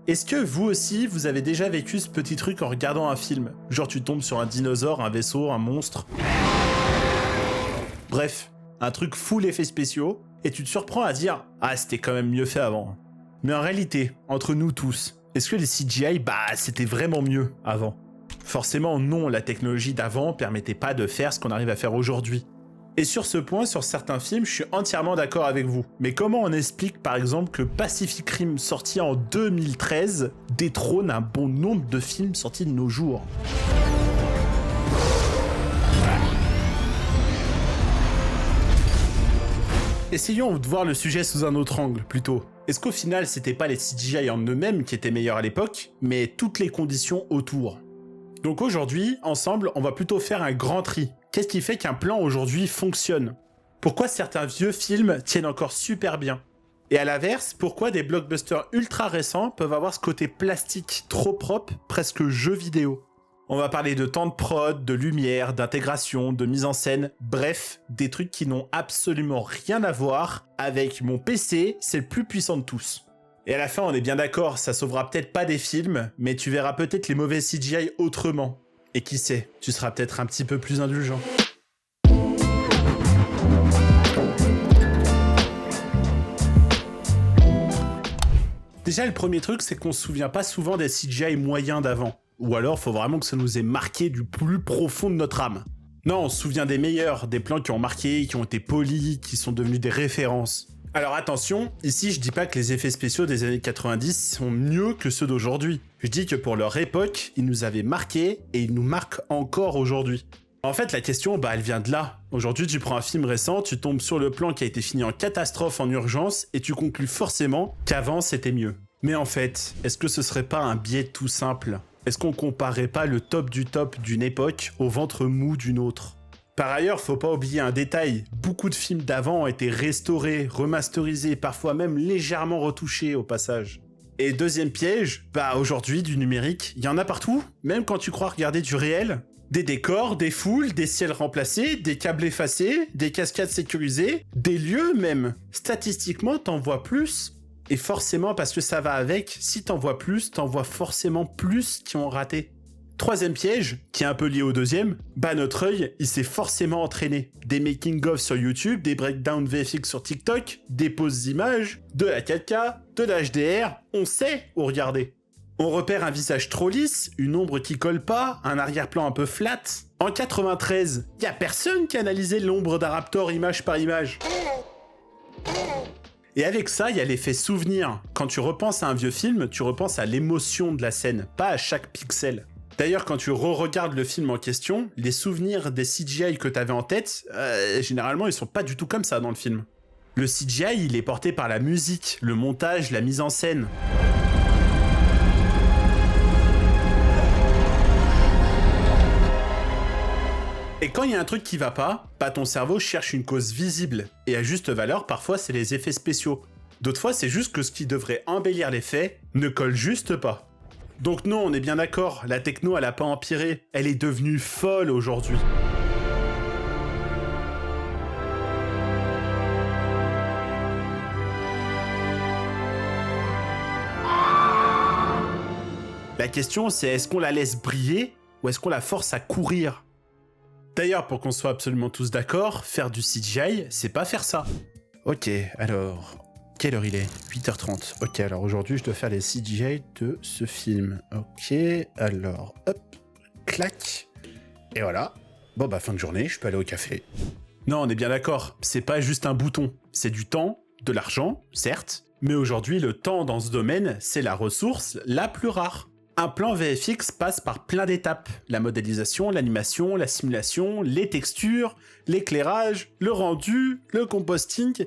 Est-ce que vous aussi, vous avez déjà vécu ce petit truc en regardant un film? Genre tu tombes sur un dinosaure, un vaisseau, un monstre. Bref, un truc full effets spéciaux, et tu te surprends à dire « Ah, c'était quand même mieux fait avant ». Mais en réalité, entre nous tous, est-ce que les CGI, c'était vraiment mieux avant? Forcément non, la technologie d'avant permettait pas de faire ce qu'on arrive à faire aujourd'hui. Et sur ce point, sur certains films, je suis entièrement d'accord avec vous. Mais comment on explique par exemple que Pacific Rim, sorti en 2013, détrône un bon nombre de films sortis de nos jours? Essayons de voir le sujet sous un autre angle, plutôt. Est-ce qu'au final, c'était pas les CGI en eux-mêmes qui étaient meilleurs à l'époque, mais toutes les conditions autour? Donc aujourd'hui, ensemble, on va plutôt faire un grand tri. Qu'est-ce qui fait qu'un plan aujourd'hui fonctionne? Pourquoi certains vieux films tiennent encore super bien? Et à l'inverse, pourquoi des blockbusters ultra récents peuvent avoir ce côté plastique trop propre, presque jeu vidéo? On va parler de temps de prod, de lumière, d'intégration, de mise en scène, bref, des trucs qui n'ont absolument rien à voir avec mon PC, c'est le plus puissant de tous. Et à la fin, on est bien d'accord, ça sauvera peut-être pas des films, mais tu verras peut-être les mauvais CGI autrement. Et qui sait, tu seras peut-être un petit peu plus indulgent. Déjà, le premier truc, c'est qu'on se souvient pas souvent des CGI moyens d'avant. Ou alors, faut vraiment que ça nous ait marqué du plus profond de notre âme. Non, on se souvient des meilleurs, des plans qui ont marqué, qui ont été polis, qui sont devenus des références. Alors attention, ici je dis pas que les effets spéciaux des années 90 sont mieux que ceux d'aujourd'hui. Je dis que pour leur époque, ils nous avaient marqués et ils nous marquent encore aujourd'hui. En fait, la question, elle vient de là. Aujourd'hui, tu prends un film récent, tu tombes sur le plan qui a été fini en catastrophe en urgence et tu conclus forcément qu'avant c'était mieux. Mais en fait, est-ce que ce serait pas un biais tout simple? Est-ce qu'on comparerait pas le top du top d'une époque au ventre mou d'une autre? Par ailleurs, faut pas oublier un détail, beaucoup de films d'avant ont été restaurés, remasterisés, parfois même légèrement retouchés au passage. Et deuxième piège, aujourd'hui du numérique, il y en a partout, même quand tu crois regarder du réel. Des décors, des foules, des ciels remplacés, des câbles effacés, des cascades sécurisées, des lieux même. Statistiquement, t'en vois plus. Et forcément, parce que ça va avec, si t'en vois plus, t'en vois forcément plus qui ont raté. Troisième piège, qui est un peu lié au deuxième, notre œil, il s'est forcément entraîné. Des making-of sur YouTube, des breakdowns VFX sur TikTok, des pauses d'images, de la 4K, de l'HDR, on sait où regarder. On repère un visage trop lisse, une ombre qui colle pas, un arrière-plan un peu flat. En 93, y a personne qui a analysé l'ombre d'un raptor image par image. Et avec ça, il y a l'effet souvenir. Quand tu repenses à un vieux film, tu repenses à l'émotion de la scène, pas à chaque pixel. D'ailleurs, quand tu re-regardes le film en question, les souvenirs des CGI que t'avais en tête, généralement, ils sont pas du tout comme ça dans le film. Le CGI, il est porté par la musique, le montage, la mise en scène. Et quand il y a un truc qui va pas, ton cerveau cherche une cause visible. Et à juste valeur, parfois, c'est les effets spéciaux. D'autres fois, c'est juste que ce qui devrait embellir les faits ne colle juste pas. Donc non, on est bien d'accord, la techno, elle a pas empiré, elle est devenue folle aujourd'hui. La question, c'est est-ce qu'on la laisse briller ou est-ce qu'on la force à courir? D'ailleurs, pour qu'on soit absolument tous d'accord, faire du CGI, c'est pas faire ça. Ok, alors... Quelle heure il est? 8h30. Ok, alors aujourd'hui, je dois faire les CGI de ce film. Ok, alors, hop, clac. Et voilà. Bon, fin de journée, je peux aller au café. Non, on est bien d'accord, c'est pas juste un bouton. C'est du temps, de l'argent, certes, mais aujourd'hui, le temps dans ce domaine, c'est la ressource la plus rare. Un plan VFX passe par plein d'étapes. La modélisation, l'animation, la simulation, les textures, l'éclairage, le rendu, le composting...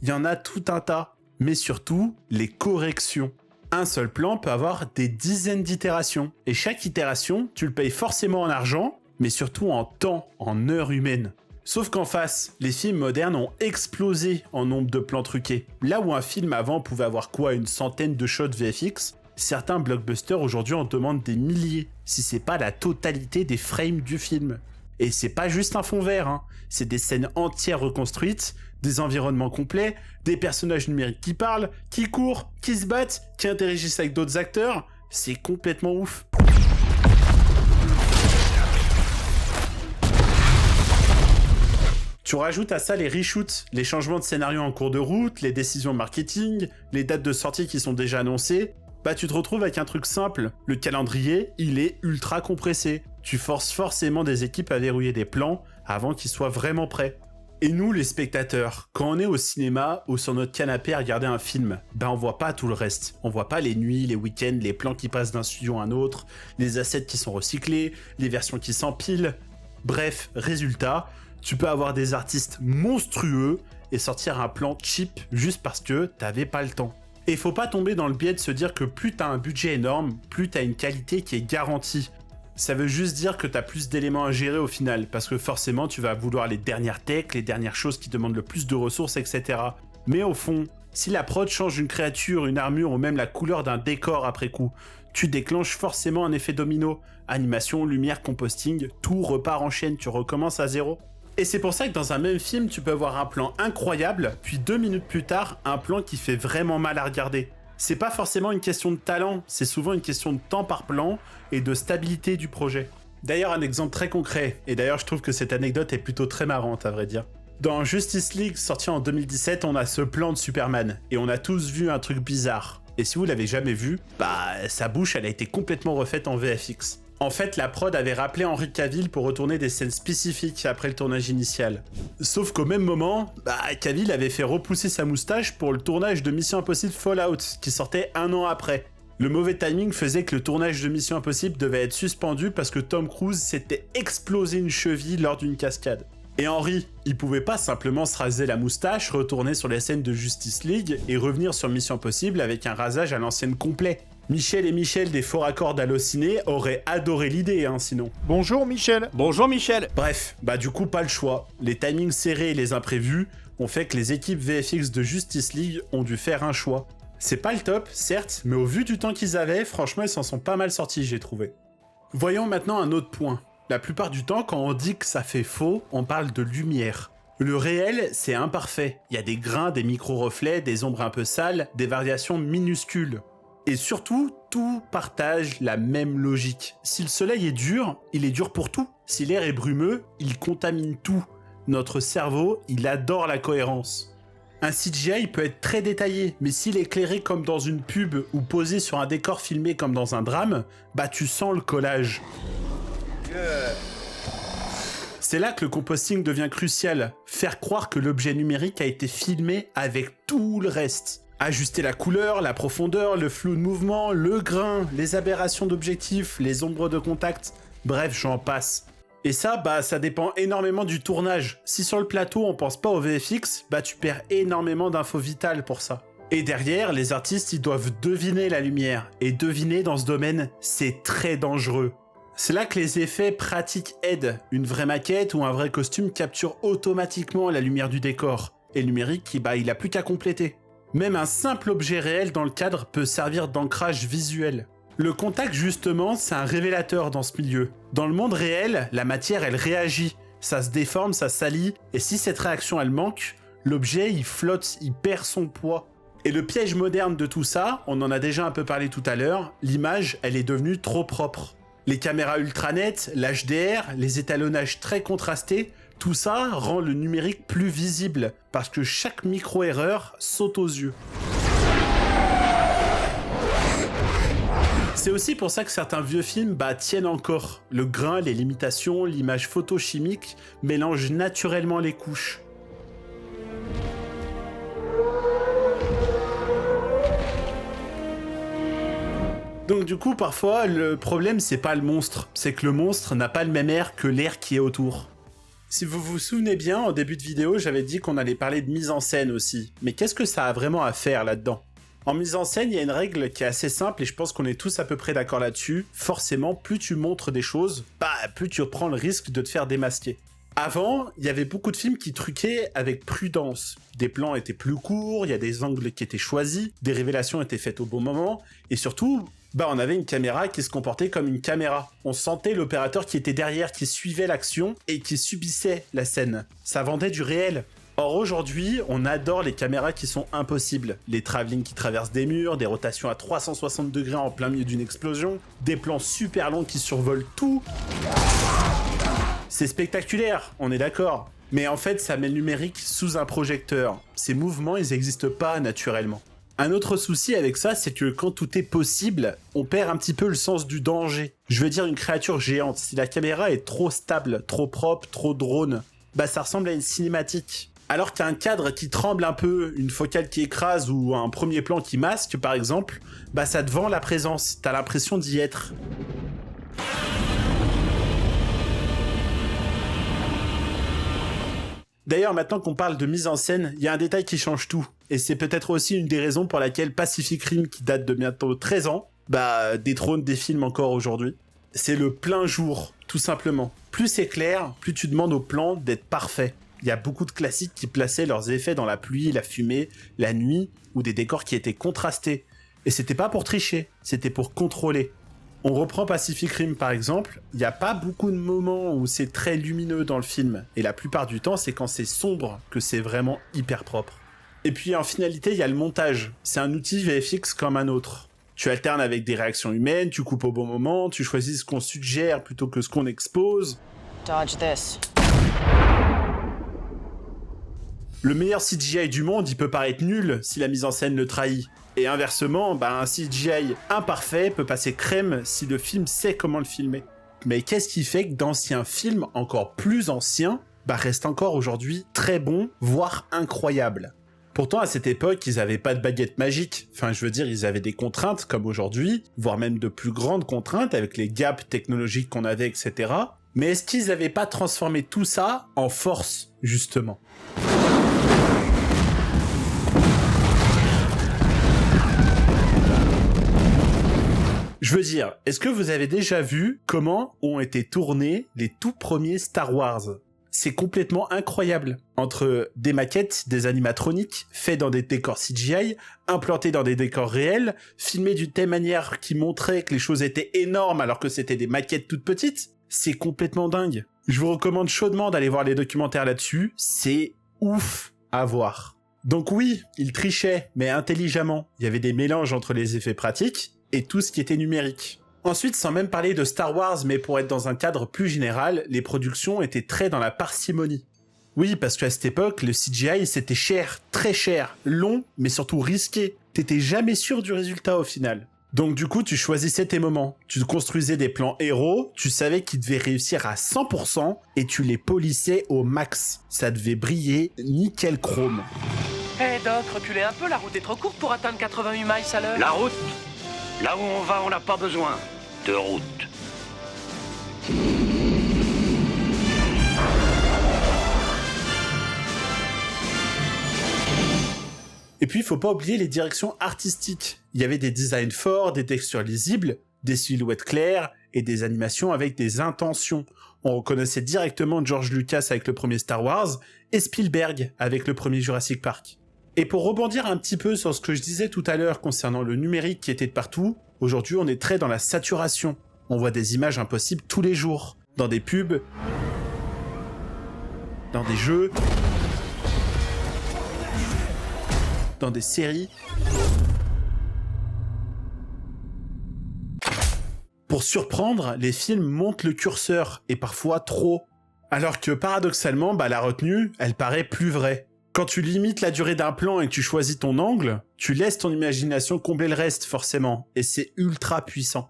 Il y en a tout un tas, mais surtout les corrections. Un seul plan peut avoir des dizaines d'itérations, et chaque itération, tu le payes forcément en argent, mais surtout en temps, en heures humaines. Sauf qu'en face, les films modernes ont explosé en nombre de plans truqués. Là où un film avant pouvait avoir une centaine de shots VFX, certains blockbusters aujourd'hui en demandent des milliers, si c'est pas la totalité des frames du film. Et c'est pas juste un fond vert, hein. C'est des scènes entières reconstruites, des environnements complets, des personnages numériques qui parlent, qui courent, qui se battent, qui interagissent avec d'autres acteurs. C'est complètement ouf. Tu rajoutes à ça les reshoots, les changements de scénario en cours de route, les décisions marketing, les dates de sortie qui sont déjà annoncées, bah tu te retrouves avec un truc simple. Le calendrier, il est ultra compressé. Tu forces forcément des équipes à verrouiller des plans avant qu'ils soient vraiment prêts. Et nous, les spectateurs, quand on est au cinéma ou sur notre canapé à regarder un film, bah on voit pas tout le reste. On voit pas les nuits, les week-ends, les plans qui passent d'un studio à un autre, les assets qui sont recyclés, les versions qui s'empilent. Bref, résultat, tu peux avoir des artistes monstrueux et sortir un plan cheap juste parce que t'avais pas le temps. Et faut pas tomber dans le biais de se dire que plus t'as un budget énorme, plus t'as une qualité qui est garantie. Ça veut juste dire que t'as plus d'éléments à gérer au final, parce que forcément tu vas vouloir les dernières techs, les dernières choses qui demandent le plus de ressources, etc. Mais au fond, si la prod change une créature, une armure ou même la couleur d'un décor après coup, tu déclenches forcément un effet domino. Animation, lumière, composting, tout repart en chaîne, tu recommences à zéro. Et c'est pour ça que dans un même film, tu peux avoir un plan incroyable, puis 2 minutes plus tard, un plan qui fait vraiment mal à regarder. C'est pas forcément une question de talent, c'est souvent une question de temps par plan et de stabilité du projet. D'ailleurs, un exemple très concret, et d'ailleurs je trouve que cette anecdote est plutôt très marrante à vrai dire. Dans Justice League, sorti en 2017, on a ce plan de Superman, et on a tous vu un truc bizarre. Et si vous l'avez jamais vu, bah sa bouche elle a été complètement refaite en VFX. En fait, la prod avait rappelé Henry Cavill pour retourner des scènes spécifiques après le tournage initial. Sauf qu'au même moment, Cavill avait fait repousser sa moustache pour le tournage de Mission Impossible Fallout, qui sortait 1 an après. Le mauvais timing faisait que le tournage de Mission Impossible devait être suspendu parce que Tom Cruise s'était explosé une cheville lors d'une cascade. Et Henry, il pouvait pas simplement se raser la moustache, retourner sur les scènes de Justice League et revenir sur Mission Impossible avec un rasage à l'ancienne complet. Michel et Michel des Faux Raccords d'Allociné auraient adoré l'idée, hein, sinon. Bonjour Michel. Bonjour Michel. Bref, du coup, pas le choix. Les timings serrés et les imprévus ont fait que les équipes VFX de Justice League ont dû faire un choix. C'est pas le top, certes, mais au vu du temps qu'ils avaient, franchement, ils s'en sont pas mal sortis, j'ai trouvé. Voyons maintenant un autre point. La plupart du temps, quand on dit que ça fait faux, on parle de lumière. Le réel, c'est imparfait. Il y a des grains, des micro-reflets, des ombres un peu sales, des variations minuscules. Et surtout, tout partage la même logique. Si le soleil est dur, il est dur pour tout. Si l'air est brumeux, il contamine tout. Notre cerveau, il adore la cohérence. Un CGI peut être très détaillé, mais s'il est éclairé comme dans une pub ou posé sur un décor filmé comme dans un drame, tu sens le collage. C'est là que le composting devient crucial. Faire croire que l'objet numérique a été filmé avec tout le reste. Ajuster la couleur, la profondeur, le flou de mouvement, le grain, les aberrations d'objectifs, les ombres de contact, bref, j'en passe. Et ça, ça dépend énormément du tournage. Si sur le plateau, on pense pas au VFX, tu perds énormément d'infos vitales pour ça. Et derrière, les artistes, ils doivent deviner la lumière. Et deviner dans ce domaine, c'est très dangereux. C'est là que les effets pratiques aident. Une vraie maquette ou un vrai costume capture automatiquement la lumière du décor. Et le numérique, il a plus qu'à compléter. Même un simple objet réel dans le cadre peut servir d'ancrage visuel. Le contact, justement, c'est un révélateur dans ce milieu. Dans le monde réel, la matière, elle réagit. Ça se déforme, ça salit, et si cette réaction, elle manque, l'objet, il flotte, il perd son poids. Et le piège moderne de tout ça, on en a déjà un peu parlé tout à l'heure, l'image, elle est devenue trop propre. Les caméras ultra nettes, l'HDR, les étalonnages très contrastés, tout ça rend le numérique plus visible, parce que chaque micro-erreur saute aux yeux. C'est aussi pour ça que certains vieux films tiennent encore. Le grain, les limitations, l'image photochimique mélangent naturellement les couches. Donc du coup, parfois, le problème, c'est pas le monstre. C'est que le monstre n'a pas le même air que l'air qui est autour. Si vous vous souvenez bien, en début de vidéo, j'avais dit qu'on allait parler de mise en scène aussi. Mais qu'est-ce que ça a vraiment à faire là-dedans ? En mise en scène, il y a une règle qui est assez simple et je pense qu'on est tous à peu près d'accord là-dessus. Forcément, plus tu montres des choses, plus tu prends le risque de te faire démasquer. Avant, il y avait beaucoup de films qui truquaient avec prudence. Des plans étaient plus courts, il y a des angles qui étaient choisis, des révélations étaient faites au bon moment, et surtout, on avait une caméra qui se comportait comme une caméra. On sentait l'opérateur qui était derrière, qui suivait l'action et qui subissait la scène. Ça vendait du réel. Or aujourd'hui, on adore les caméras qui sont impossibles. Les travelling qui traversent des murs, des rotations à 360 degrés en plein milieu d'une explosion, des plans super longs qui survolent tout. C'est spectaculaire, on est d'accord. Mais en fait, ça met le numérique sous un projecteur. Ces mouvements, ils n'existent pas naturellement. Un autre souci avec ça, c'est que quand tout est possible, on perd un petit peu le sens du danger. Je veux dire une créature géante. Si la caméra est trop stable, trop propre, trop drone, ça ressemble à une cinématique. Alors qu'un cadre qui tremble un peu, une focale qui écrase ou un premier plan qui masque, par exemple, ça te vend la présence. T'as l'impression d'y être. D'ailleurs, maintenant qu'on parle de mise en scène, il y a un détail qui change tout. Et c'est peut-être aussi une des raisons pour laquelle Pacific Rim, qui date de bientôt 13 ans, détrône des films encore aujourd'hui. C'est le plein jour, tout simplement. Plus c'est clair, plus tu demandes au plan d'être parfait. Il y a beaucoup de classiques qui plaçaient leurs effets dans la pluie, la fumée, la nuit, ou des décors qui étaient contrastés. Et c'était pas pour tricher, c'était pour contrôler. On reprend Pacific Rim par exemple, il n'y a pas beaucoup de moments où c'est très lumineux dans le film, et la plupart du temps c'est quand c'est sombre que c'est vraiment hyper propre. Et puis en finalité il y a le montage, c'est un outil VFX comme un autre. Tu alternes avec des réactions humaines, tu coupes au bon moment, tu choisis ce qu'on suggère plutôt que ce qu'on expose. Dodge this. Le meilleur CGI du monde, il peut paraître nul si la mise en scène le trahit. Et inversement, un CGI imparfait peut passer crème si le film sait comment le filmer. Mais qu'est-ce qui fait que d'anciens films encore plus anciens restent encore aujourd'hui très bons, voire incroyables? Pourtant, à cette époque, ils avaient pas de baguette magique. Enfin, je veux dire, ils avaient des contraintes comme aujourd'hui, voire même de plus grandes contraintes avec les gaps technologiques qu'on avait, etc. Mais est-ce qu'ils avaient pas transformé tout ça en force, justement ? Je veux dire, est-ce que vous avez déjà vu comment ont été tournés les tout premiers Star Wars ? C'est complètement incroyable. Entre des maquettes, des animatroniques, faits dans des décors CGI, implantés dans des décors réels, filmés d'une telle manière qui montrait que les choses étaient énormes alors que c'était des maquettes toutes petites, c'est complètement dingue. Je vous recommande chaudement d'aller voir les documentaires là-dessus, c'est ouf à voir. Donc oui, ils trichaient, mais intelligemment. Il y avait des mélanges entre les effets pratiques et tout ce qui était numérique. Ensuite, sans même parler de Star Wars, mais pour être dans un cadre plus général, les productions étaient très dans la parcimonie. Oui, parce qu'à cette époque, le CGI c'était cher, très cher, long, mais surtout risqué. T'étais jamais sûr du résultat au final. Donc du coup, tu choisissais tes moments. Tu construisais des plans héros, tu savais qu'ils devaient réussir à 100%, et tu les polissais au max. Ça devait briller nickel chrome. Hé Doc, reculez un peu, la route est trop courte pour atteindre 88 miles à l'heure. La route? Là où on va, on n'a pas besoin de route. Et puis, il faut pas oublier les directions artistiques. Il y avait des designs forts, des textures lisibles, des silhouettes claires et des animations avec des intentions. On reconnaissait directement George Lucas avec le premier Star Wars et Spielberg avec le premier Jurassic Park. Et pour rebondir un petit peu sur ce que je disais tout à l'heure concernant le numérique qui était de partout, aujourd'hui on est très dans la saturation. On voit des images impossibles tous les jours, dans des pubs, dans des jeux, dans des séries. Pour surprendre, les films montent le curseur, et parfois trop. Alors que paradoxalement, la retenue, elle paraît plus vraie. Quand tu limites la durée d'un plan et que tu choisis ton angle, tu laisses ton imagination combler le reste forcément, et c'est ultra puissant.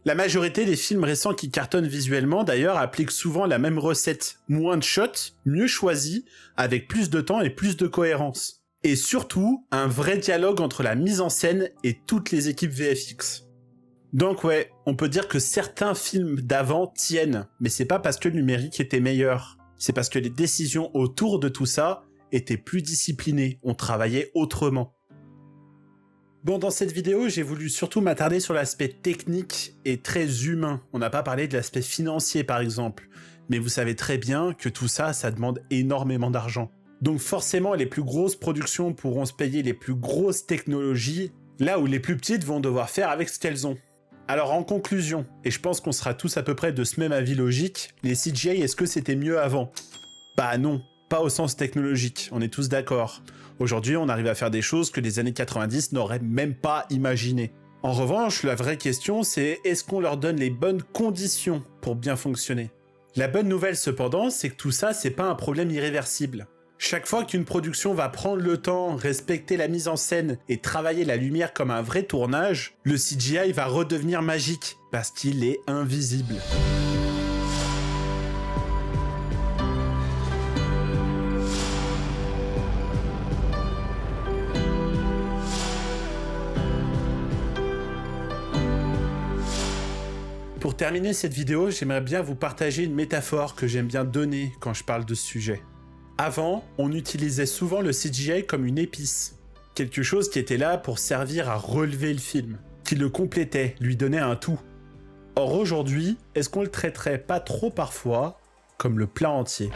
La majorité des films récents qui cartonnent visuellement d'ailleurs appliquent souvent la même recette, moins de shots, mieux choisis, avec plus de temps et plus de cohérence. Et surtout, un vrai dialogue entre la mise en scène et toutes les équipes VFX. Donc ouais, on peut dire que certains films d'avant tiennent, mais c'est pas parce que le numérique était meilleur, c'est parce que les décisions autour de tout ça étaient plus disciplinées, on travaillait autrement. Bon, dans cette vidéo, j'ai voulu surtout m'attarder sur l'aspect technique et très humain. On n'a pas parlé de l'aspect financier par exemple, Mais vous savez très bien que tout ça, ça demande énormément d'argent. Donc forcément, les plus grosses productions pourront se payer les plus grosses technologies, là où les plus petites vont devoir faire avec ce qu'elles ont. Alors en conclusion, et je pense qu'on sera tous à peu près de ce même avis logique, les CGI, est-ce que c'était mieux avant? Bah non, pas au sens technologique, on est tous d'accord. Aujourd'hui, on arrive à faire des choses que les années 90 n'auraient même pas imaginées. En revanche, la vraie question, c'est est-ce qu'on leur donne les bonnes conditions pour bien fonctionner? La bonne nouvelle cependant, c'est que tout ça, c'est pas un problème irréversible. Chaque fois qu'une production va prendre le temps, respecter la mise en scène et travailler la lumière comme un vrai tournage, le CGI va redevenir magique, parce qu'il est invisible. Pour terminer cette vidéo, j'aimerais bien vous partager une métaphore que j'aime bien donner quand je parle de ce sujet. Avant, on utilisait souvent le CGI comme une épice. Quelque chose qui était là pour servir à relever le film, qui le complétait, lui donnait un tout. Or aujourd'hui, est-ce qu'on le traiterait pas trop parfois comme le plat entier ?